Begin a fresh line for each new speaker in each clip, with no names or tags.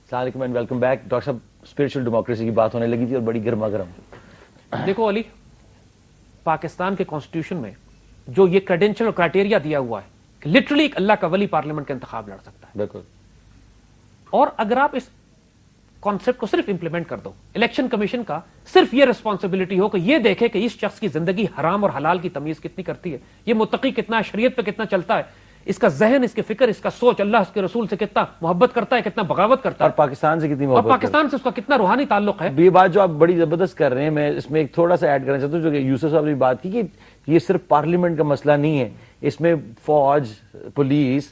السلام علیکم and welcome back. Doctor صاحب اسپرچل ڈیموکریسی کی بات ہونے لگی تھی اور بڑی گرما گرم.
دیکھو علی, پاکستان کے کانسٹیٹیوشن میں جو یہ کریڈینشل اور کرائٹیریا دیا ہوا ہے کہ لٹرلی ایک اللہ کا ولی پارلیمنٹ کا انتخاب لڑ سکتا ہے.
بالکل.
اور اگر آپ اس کانسیپٹ کو صرف امپلیمنٹ کر دو, الیکشن کمیشن کا صرف یہ ریسپانسبلٹی ہو کہ یہ دیکھے کہ اس شخص کی زندگی حرام اور حلال کی تمیز کتنی کرتی ہے, یہ متقی کتنا ہے, شریعت پہ کتنا چلتا ہے, اس کا ذہن, اس کے فکر, اس کا سوچ اللہ اس کے رسول سے کتنا محبت کرتا ہے, کتنا بغاوت کرتا ہے,
اور پاکستان سے کتنی محبت,
اور پاکستان سے اس کا کتنا روحانی تعلق ہے.
یہ بات جو آپ بڑی زبردست کر رہے ہیں, میں اس میں ایک تھوڑا سا ایڈ کرنا چاہتا ہوں جو کہ یوسف صاحب نے بات کی کہ یہ صرف پارلیمنٹ کا مسئلہ نہیں ہے, اس میں فوج, پولیس,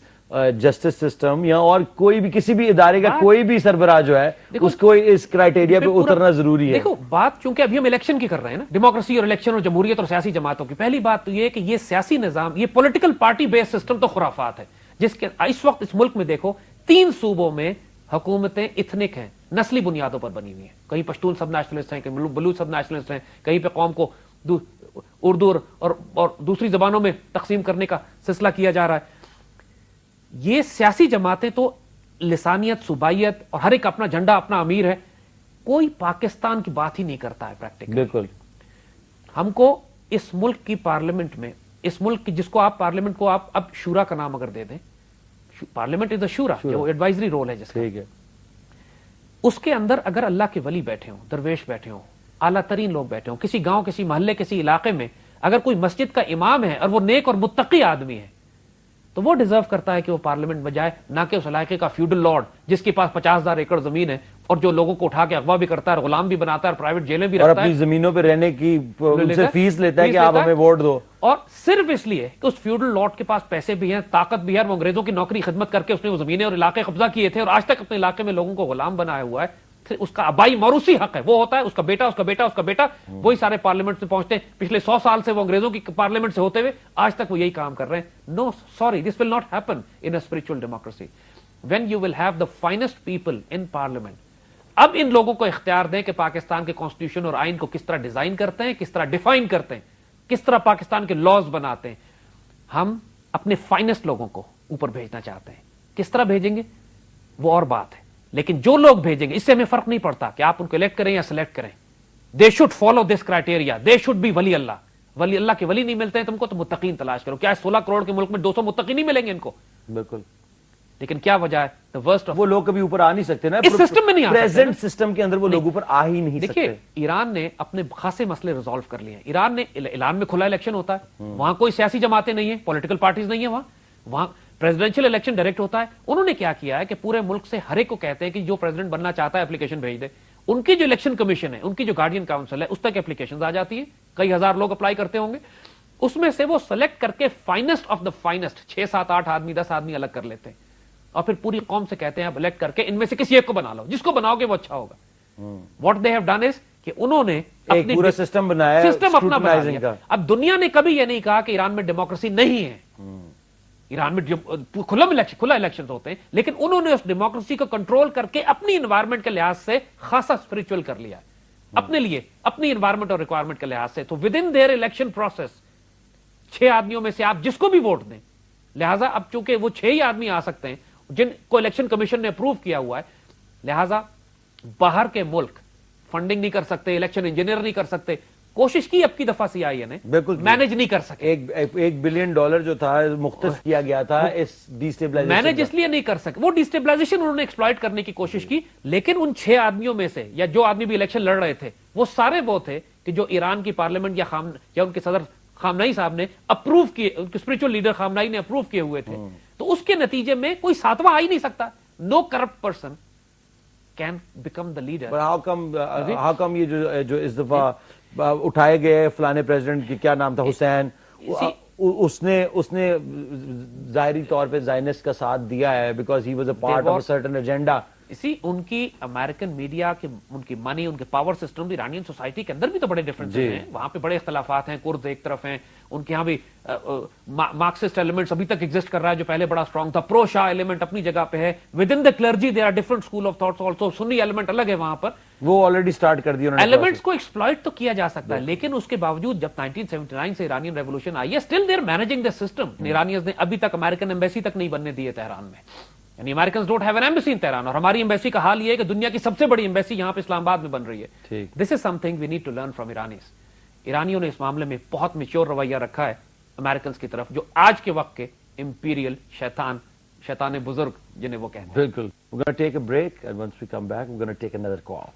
جسٹس سسٹم یا اور کوئی بھی کسی بھی ادارے کا کوئی بھی سربراہ جو ہے اس کو اس کرائٹیریا پہ اترنا ضروری ہے.
دیکھو بات چونکہ ابھی ہم الیکشن کی کر رہے ہیں نا, ڈیموکریسی اور الیکشن اور جمہوریت اور سیاسی جماعتوں کی, پہلی بات تو یہ ہے کہ یہ سیاسی نظام, یہ پولیٹیکل پارٹی بیس سسٹم تو خرافات ہے, جس کے اس وقت اس ملک میں دیکھو 3 صوبوں میں حکومتیں ایتھنک ہیں, نسلی بنیادوں پر بنی ہوئی ہیں. کہیں پشتون سب نیشنلسٹ ہیں, کہیں بلوچ سب نیشنلسٹ ہیں, کہیں پہ قوم کو اردو اور دوسری زبانوں میں تقسیم کرنے کا سلسلہ کیا جا رہا ہے. یہ سیاسی جماعتیں تو لسانیت, صوبائیت اور ہر ایک اپنا جھنڈا, اپنا امیر ہے, کوئی پاکستان کی بات ہی نہیں کرتا ہے پریکٹیکلی.
بالکل.
ہم کو اس ملک کی پارلیمنٹ میں, اس ملک کی جس کو آپ پارلیمنٹ کو آپ اب شورا کا نام اگر دے دیں, پارلیمنٹ از اے شورا, جو ایڈوائزری رول ہے جس کا,
ٹھیک ہے,
اس کے اندر اگر اللہ کے ولی بیٹھے ہوں, درویش بیٹھے ہوں, اعلیٰ ترین لوگ بیٹھے ہوں, کسی گاؤں, کسی محلے, کسی علاقے میں اگر کوئی مسجد کا امام ہے اور وہ نیک اور متقی آدمی ہے, تو وہ ڈیزرو کرتا ہے کہ وہ پارلیمنٹ بجائے, نہ کہ اس علاقے کا فیوڈل لارڈ جس کے پاس 50,000 ایکڑ زمین ہے اور جو لوگوں کو اٹھا کے اغوا بھی کرتا ہے, غلام بھی بناتا ہے, پرائیویٹ جیلیں بھی رکھتا ہے,
اور اپنی زمینوں پہ رہنے کی ان سے فیس لیتا ہے کہ آپ ہمیں ووٹ دو,
اور صرف اس لیے کہ اس فیوڈل لارڈ کے پاس پیسے بھی ہیں, طاقت بھی ہے, وہ انگریزوں کی نوکری خدمت کر کے اس نے وہ زمینیں اور علاقے قبضہ کیے تھے اور آج تک اپنے علاقے میں لوگوں کو غلام بنایا ہوا ہے. اس کا آبائی موروثی حق ہے, وہ ہوتا ہے اس کا بیٹا, اس کا بیٹا, اس کا بیٹا, وہی سارے پارلیمنٹ سے پہنچتے ہیں. پچھلے 100 سال سے وہ انگریزوں کی پارلیمنٹ سے ہوتے ہوئے آج تک وہ یہی کام کر رہے ہیں. No sorry, this will not happen in a spiritual democracy when you will have the finest people in parliament. اب ان لوگوں کو اختیار دیں کہ پاکستان کے کانسٹیٹیوشن اور آئین کو کس طرح ڈیزائن کرتے ہیں, کس طرح ڈیفائن کرتے ہیں, کس طرح پاکستان کے لاز بناتے ہیں. ہم اپنے فائنسٹ لوگوں کو اوپر بھیجنا چاہتے ہیں. کس طرح بھیجیں گے وہ اور بات ہے, لیکن جو لوگ بھیجیں گے اس سے ہمیں فرق نہیں پڑتا کہ آپ ان کو الیکٹ کریں یا سلیکٹ کریں. They should follow this criteria, they should be ولی اللہ. ولی اللہ کے ولی نہیں ملتے ہیں تم کو تو متقین تلاش کرو. کیا 16 کروڑ کے ملک میں 200 متقین نہیں ملیں گے ان کو؟
بالکل.
لیکن کیا وجہ ہے؟ the worst of
وہ لوگ کبھی اوپر آ نہیں سکتے نا,
اس سسٹم میں نہیں آ سکتے.
پریزنٹ سسٹم کے اندر وہ لوگ اوپر آ ہی نہیں سکتے.
دیکھیے ایران نے اپنے خاصے مسئلے ریزالو کر لیے ہیں. ایران میں کھلا الیکشن ہوتا ہے, وہاں کوئی سیاسی جماعتیں نہیں ہیں, پولیٹیکل پارٹیز نہیں ہیں, وہاں پریزیڈنشیل الیکشن ڈائریکٹ ہوتا ہے. انہوں نے کیا کیا ہے کہ پورے ملک سے ہر ایک کو کہتے ہیں کہ جو پریزیڈنٹ بننا چاہتا ہے اپلیکیشن بھیج دے. ان کی جو الیکشن کمیشن ہے, ان کی جو گارڈین کاؤنسل ہے, اس تک اپلیکیشنز آ جاتی ہیں, کئی ہزار لوگ اپلائی کرتے ہوں گے, اس میں سے وہ سلیکٹ کر کے فائنسٹ آف دا فائنسٹ 6 7 8 آدمی 10 آدمی الگ کر لیتے ہیں اور پھر پوری قوم سے کہتے ہیں اب الیکٹ کر کے ان میں سے کسی ایک کو بنا لو, جس کو بناؤ گے وہ اچھا ہوگا. What they have done is کہ انہوں نے
ایک پورا سسٹم بنایا ہے,
سسٹم اپنا بنا لیا. اب دنیا نے کبھی یہ نہیں کہا کہ ایران میں ڈیموکریسی نہیں ہے. ایران میں کھلا الیکشن ہوتے ہیں, لیکن انہوں نے اس ڈیموکریسی کو کنٹرول کر کے اپنی انوائرمنٹ کے لحاظ سے خاصا اسپرچل کر لیا ہے اپنے لیے, اپنی انوائرمنٹ اور ریکوائرمنٹ کے لحاظ سے. تو within their election process 6 آدمیوں میں سے آپ جس کو بھی ووٹ دیں, لہٰذا اب چونکہ وہ 6 ہی آدمی آ سکتے ہیں جن کو الیکشن کمیشن نے اپروو کیا ہوا ہے, لہٰذا باہر کے ملک فنڈنگ نہیں کر سکتے, الیکشن انجینئر نہیں کر سکتے. کوشش کی اب کی دفعہ CIA نے,
بالکل
مینج نہیں کر سکے.
$1 بلین جو تھا مختص کیا گیا تھا اس ڈی اسٹیبلائزیشن,
مینج اس لیے نہیں کر سکے. وہ ڈی اسٹیبلائزیشن انہوں نے ایکسپلائٹ کرنے کی کوشش کی, لیکن ان 6 آدمیوں میں سے یا جو آدمی بھی الیکشن لڑ رہے تھے وہ سارے وہ تھے کہ جو ایران کی پارلیمنٹ یا ان کے صدر خامنئی صاحب نے اپروو کیے, اسپرچل لیڈر خامنئی نے اپروو کیے ہوئے تھے. تو اس کے نتیجے میں کوئی 7واں آ ہی نہیں سکتا. No corrupt person can become the leader.
How come یہ جو اس دفعہ اٹھائے گئے فلانے پریزیڈنٹ کی کیا نام تھا, حسین, اس نے ظاہری طور پہ زائنسٹ کا ساتھ دیا ہے because he was a part of a certain agenda.
اسی ان کی امریکن میڈیا کے, ان کی منی, ان کے پاور سسٹم, ایرانین سوسائٹی کے اندر بھی تو بڑے ڈفرنس ہیں. وہاں پہ بڑے اختلافات ہیں. کرد ایک طرف ہیں, ان کے یہاں بھی مارکسسٹ ایلیمنٹس ابھی تک ایگزسٹ کر رہا ہے جو پہلے بڑا اسٹرانگ تھا. پرو شاہ ایلیمنٹ اپنی جگہ پہ ہے. Within the clergy there are different school of thoughts also. Sunni element الگ ہے وہاں پر,
وہ آلریڈی سٹارٹ کر دیا انہوں نے.
ایلیمنٹس کو ایکسپلائٹ تو کیا جا سکتا ہے, لیکن اس کے باوجود جب 1979 سے ایرانین ریولوشن آئی ہے, still they are managing the system. Iranis نے ابھی تک امریکن ایمبیسی تک نہیں بننے دیے تہران میں. یعنی Americans don't have an embassy in Tehran, اور ہماری ایمبیسی کا حال یہ ہے کہ دنیا کی سب سے بڑی ایمبیسی یہاں پہ اسلام آباد میں بن رہی ہے. This is something we need to learn from Iranis. ایرانیوں نے اس معاملے میں بہت میچور رویہ رکھا ہے امریکنز کی طرف, جو آج کے وقت کے امپیریل شیطان بزرگ جنہیں وہ کہتے ہیں.
بالکل. We're going to take a break, and once we come back, we're going to take another call.